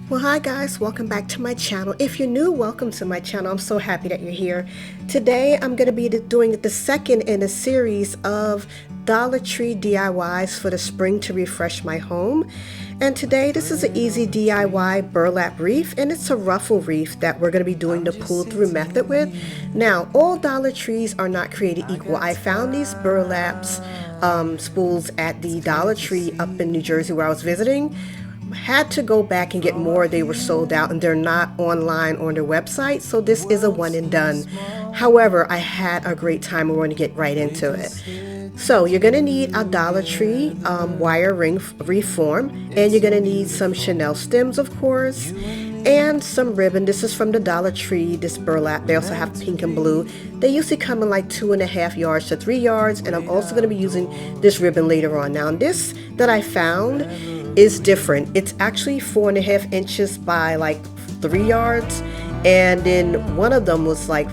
Well, hi guys, welcome back to my channel. If you're new, welcome to my channel. I'm so happy that you're here. Today I'm going to be doing the second in a series of Dollar Tree DIYs for the spring to refresh my home. And today this is an easy DIY burlap wreath, and it's a ruffle wreath that we're going to be doing the pull through method with. Now, all Dollar Trees are not created equal. I found these burlaps spools at the Dollar Tree up in New Jersey where I was visiting. Had to go back and get more. They were sold out and they're not online on their website, so this is a one and done. However, I had a great time. We're going to get right into it. So you're going to need a Dollar Tree wire ring reform, and you're going to need some Chanel stems, of course, and some ribbon. This is from the Dollar Tree, this burlap. They also have pink and blue. They usually come in like 2.5 yards to 3 yards, and I'm also going to be using this ribbon later on. Now this that I found is different. It's actually 4.5 inches by like 3 yards, and then one of them was like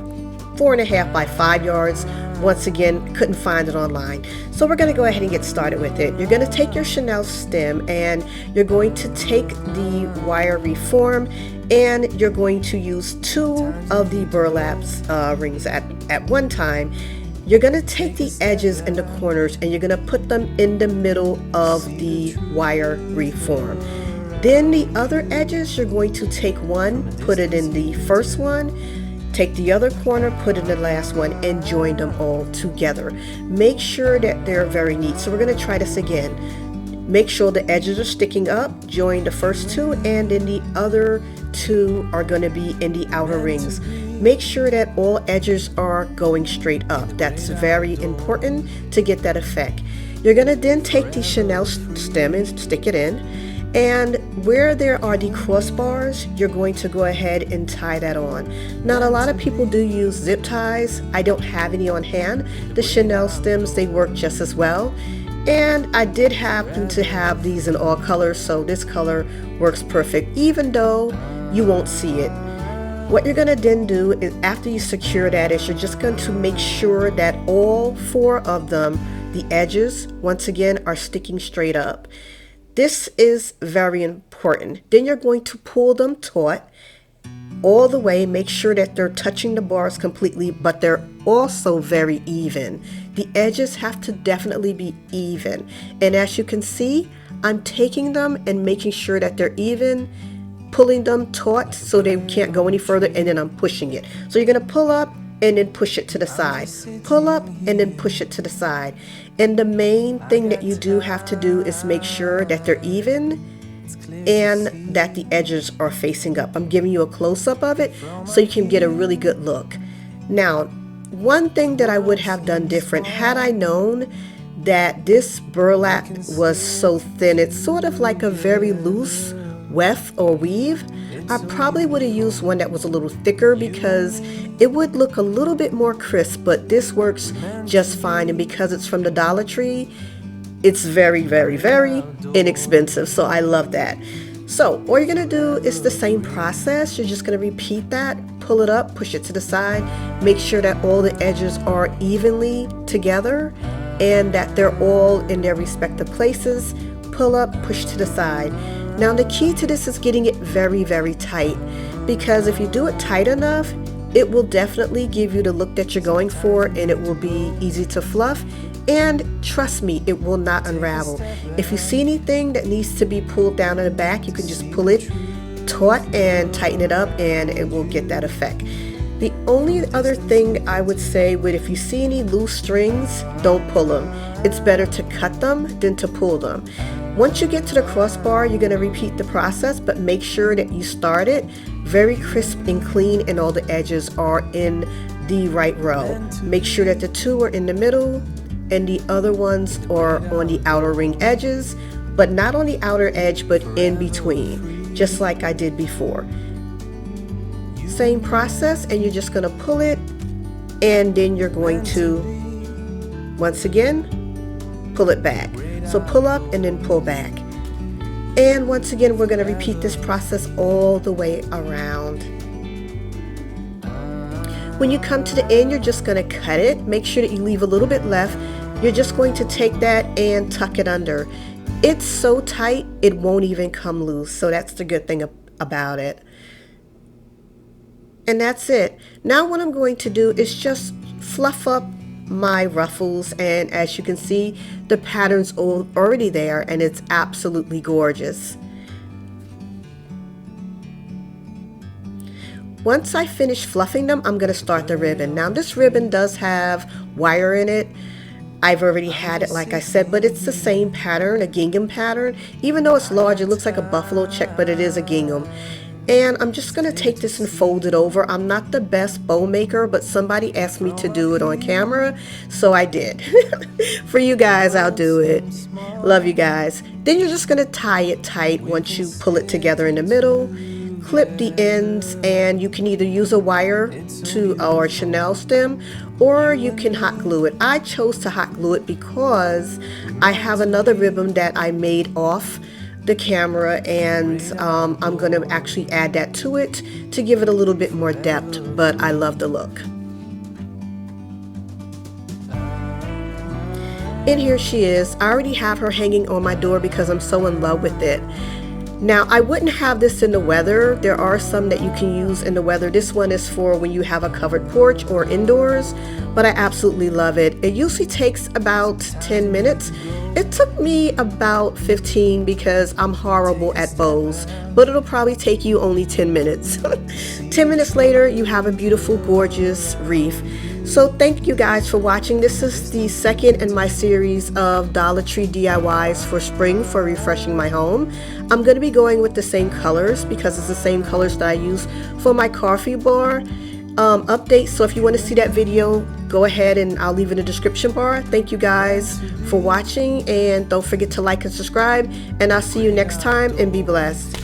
4.5 by 5 yards. Once again, couldn't find it online. So we're going to go ahead and get started with it. You're going to take your Chanel stem and you're going to take the wire reform, and you're going to use 2 of the burlaps rings at one time. You're going to take the edges and the corners and you're going to put them in the middle of the wire reform. Then the other edges, you're going to take one, put it in the first one, take the other corner, put it in the last one, and join them all together. Make sure that they're very neat. So we're going to try this again. Make sure the edges are sticking up, join the first 2, and then the other 2 are going to be in the outer rings. Make sure that all edges are going straight up. That's very important to get that effect. You're going to then take the Chanel stem and stick it in, and where there are the crossbars, you're going to go ahead and tie that on. Now, a lot of people do use zip ties. I don't have any on hand. The Chanel stems, they work just as well. And I did happen to have these in all colors, so this color works perfect, even though you won't see it. What you're going to then do is, after you secure that, is you're just going to make sure that all 4 of them, the edges, once again, are sticking straight up. This is very important. Then you're going to pull them taut all the way. Make sure that they're touching the bars completely, but they're also very even. The edges have to definitely be even. And as you can see, I'm taking them and making sure that they're even, pulling them taut so they can't go any further, and then I'm pushing it. So you're going to pull up and then push it to the side. Pull up and then push it to the side. And the main thing that you do have to do is make sure that they're even and that the edges are facing up. I'm giving you a close-up of it so you can get a really good look. Now, one thing that I would have done different, had I known that this burlap was so thin, it's sort of like a very loose weft or weave, I probably would have used one that was a little thicker because it would look a little bit more crisp, but this works just fine. And because it's from the Dollar Tree, it's very, very, very inexpensive. So I love that. So all you're going to do is the same process. You're just going to repeat that, pull it up, push it to the side, make sure that all the edges are evenly together and that they're all in their respective places. Pull up, push to the side. Now the key to this is getting it very, very tight, because if you do it tight enough, it will definitely give you the look that you're going for, and it will be easy to fluff, and trust me, it will not unravel. If you see anything that needs to be pulled down in the back, you can just pull it taut and tighten it up, and it will get that effect. The only other thing I would say would, if you see any loose strings, don't pull them. It's better to cut them than to pull them. Once you get to the crossbar, you're going to repeat the process, but make sure that you start it very crisp and clean and all the edges are in the right row. Make sure that the 2 are in the middle and the other ones are on the outer ring edges, but not on the outer edge, but in between, just like I did before. Same process, and you're just going to pull it, and then you're going to, once again, pull it back. So pull up and then pull back. And once again, we're going to repeat this process all the way around. When you come to the end, you're just going to cut it. Make sure that you leave a little bit left. You're just going to take that and tuck it under. It's so tight, it won't even come loose. So that's the good thing about it. And that's it. Now what I'm going to do is just fluff up my ruffles, and as you can see, the pattern's already there and it's absolutely gorgeous. Once I finish fluffing them, I'm going to start the ribbon. Now this ribbon does have wire in it. I've already had it, like I said, but it's the same pattern, a gingham pattern. Even though it's large, it looks like a buffalo check, but it is a gingham. And I'm just going to take this and fold it over. I'm not the best bow maker, but somebody asked me to do it on camera, so I did. For you guys, I'll do it. Love you guys. Then you're just going to tie it tight once you pull it together in the middle. Clip the ends, and you can either use a wire to or Chanel stem, or you can hot glue it. I chose to hot glue it because I have another ribbon that I made off the camera, and I'm going to actually add that to it to give it a little bit more depth, but I love the look. And here she is. I already have her hanging on my door because I'm so in love with it. Now, I wouldn't have this in the weather. There are some that you can use in the weather. This one is for when you have a covered porch or indoors, but I absolutely love it. It usually takes about 10 minutes. It took me about 15 because I'm horrible at bows, but it'll probably take you only 10 minutes. 10 minutes later, you have a beautiful, gorgeous wreath. So thank you guys for watching. This is the second in my series of Dollar Tree DIYs for spring for refreshing my home. I'm going to be going with the same colors because it's the same colors that I use for my coffee bar update. So if you want to see that video, go ahead and I'll leave it in the description bar. Thank you guys for watching, and don't forget to like and subscribe, and I'll see you next time, and be blessed.